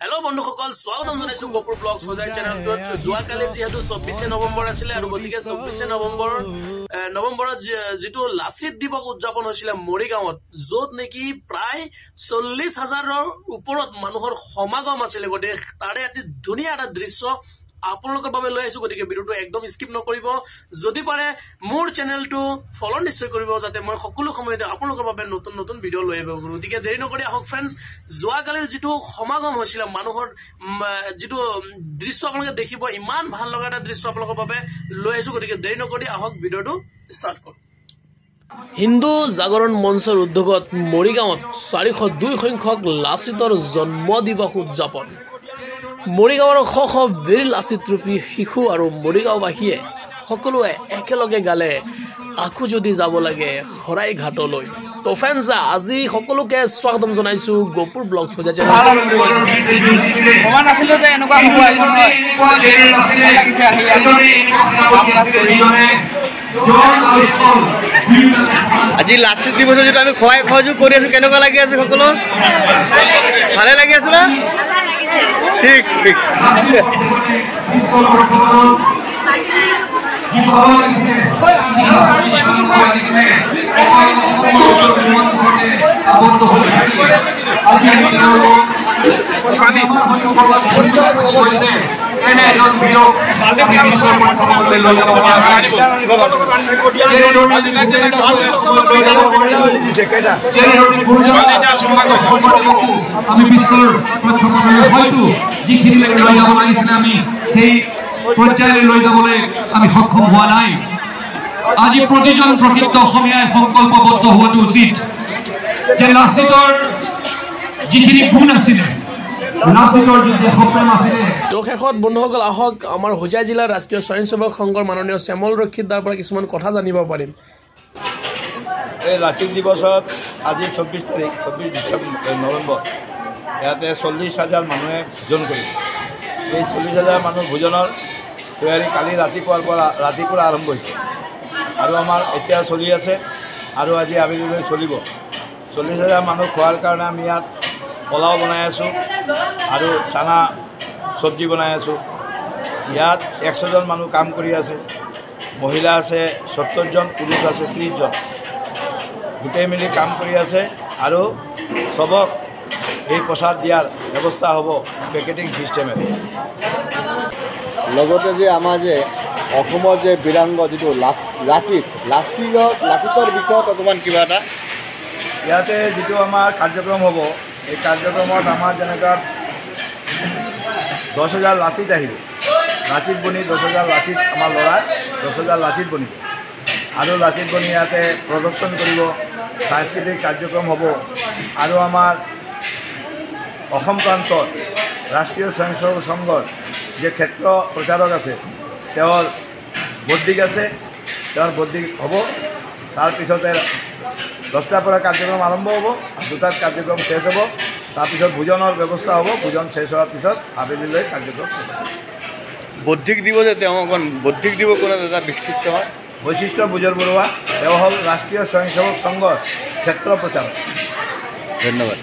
hello बंधुসকল स्वागतम जनाइছো Gopur blogs Hojai चैनलটোত যোৱাকালি যেহেতু 24 নৱেম্বৰ আছিল আৰু গতিকে 24 নৱেম্বৰত যেটো লাচিত দিৱস উদযাপন হৈছিল মৰিগাঁৱত যত নেকি প্ৰায় 40,000ৰ ওপৰত মানুহৰ সমাগম আছিল গতিকে তাৰে এটি ধুনীয়া এটা দৃশ্য আপোনালোকৰ বাবে লৈ আহিছো গতিকে ভিডিওটো একদম স্কিপ নকৰিব যদি পাৰে মোৰ চেনেলটো ফলো নিশ্চয় কৰিব যাতে মই সকলো সময়তে আপোনালোকৰ বাবে নতুন নতুন ভিডিও লৈ আহিব গতিকে দেৰি নকৰি আহক ফ্ৰেন্ডছ যোৱাকালিৰ যেটো সমাগম হৈছিল মানুহৰ যেটো দৃশ্য আপোনালোকে দেখিব ইমান ভাল লগা এটা দৃশ্য আপোনালোকৰ বাবে লৈ আহিছো গতিকে দেৰি নকৰি আহক ভিডিওটো ষ্টাৰ্ট কৰো হিন্দু জাগৰণ মঞ্চৰ উদ্যোগত মৰিগাঁৱত 402 সংখ্যক লাচিতৰ জন্ম দিৱস উদযাপন মৰিগাঁৱৰ শ বীৰ লাচিত ৰূপী শিশু আৰু মৰিগাঁওবাসীয়ে সকলোৱে একেলগে গালে আকু যদি যাব লাগে হৰাই ঘাটলৈ তো ফ্ৰেন্ডছ আজি সকলোকে স্বাগতম জনাইছো গোপুৰ ব্লগছ হৈ যাচ্ছে সমান আছিল যে এনেকুৱা হ'ব লাগিছে আজি লাচিত দিৱস যেটা আমি খোৱাই খোৱাজু কৰি আছো কেনেকুৱা লাগি আছে সকলো ভালে লাগি আছে না ঠিক ঠিক আমি বিশ্বৰ হয়তো যিখিনি লৈ যাব লাগিছিলে আমি সেই পৰ্যায়লৈ লৈ যাবলৈ আমি সক্ষম হোৱা নাই আজি প্ৰতিজন প্ৰকৃত অসমীয়াই সংকল্পবদ্ধ হোৱাটো উচিত যে লাচিতৰ যিখিনি গুণ আছিলে লাচিতৰ যদি সপোন আছিলে তো শেষত বন্ধুসকল আহক আমাৰ হোজাই জিলাৰ ৰাষ্ট্ৰীয় স্বয়ংসেৱক সংঘৰ মাননীয় শ্যামল ৰক্ষিত দাৰ পৰা কিছুমান কথা জানিব পাৰিম এই লাচিত দিৱসত আজি 24 তাৰিখ 24 নৱেম্বৰ ইয়াতে 40,000 মানুহে ভোজন কৰিছে এই 40,000 মানুহ ভোজনৰ তৈয়াৰী কালি ৰাতিপুৱা আৰম্ভ হৈছে আৰু আমাৰ এতিয়া চলি আছে আৰু আজি আবেলিলৈ চলিব 40,000 মানুহ খোৱাৰ কাৰণে আমি ইয়াত পোলাও বনাই আছোঁ আৰু চানা চব্জি বনাই আছোঁ ইয়াত 100জন মানুহ কাম কৰি আছে মহিলা আছে 70জন পুৰুষ আছে 30জন গোটেই মিলি কাম কৰি আছে আৰু সবক এই প্ৰসাদ দিয়াৰ ব্যৱস্থা হ'ব পেকেটিং সিস্টেমেৰে লগতে যে আমাৰ যে অসমৰ যে বিৰাংগ যেটো লাচিতৰ বিষয়ত অকণমান কিবা এটা ইয়াতে যেটো আমাৰ কাৰ্যক্ৰম হ'ব এই কাৰ্যক্ৰমত আমাৰ যেনেকুৱা 10,000 লাচিত আহিব লাচিত বনি 10,000 লাচিত আমাৰ ল'ৰাই 10,000 লাচিত বনিব আৰু লাচিত বনি ইয়াতে প্ৰদৰ্শন কৰিব সাংস্কৃতিক কাৰ্যক্ৰম হ'ব আৰু আমাৰ অসম প্ৰান্তত ৰাষ্ট্ৰীয় স্বয়ংসেৱক সংঘৰ যে ক্ষেত্ৰ প্ৰচাৰক আছে তেওঁৰ বৰ্ধিক আছে তেওঁৰ বৰ্ধিক হ'ব তাৰপিছতে 10টাৰ পৰা কাৰ্যক্ৰম আৰম্ভ হ'ব 2টাত কাৰ্যক্ৰম শেষ হ'ব তাৰপিছত ভোজনৰ ব্যৱস্থা হ'ব ভোজন শেষ হোৱাৰ পিছত আবেলিলৈ কাৰ্যক্ৰম বৌদ্ধিক দিব যে তেওঁ অকণ বৌদ্ধিক দিব কোনো এটা বিশিষ্ট হয় বৈশিষ্ট্য বুজৰ বৰুৱা তেওঁ হ'ল ৰাষ্ট্ৰীয় স্বয়ংসেৱক সংঘৰ ক্ষেত্ৰ প্ৰচাৰক ধন্যবাদ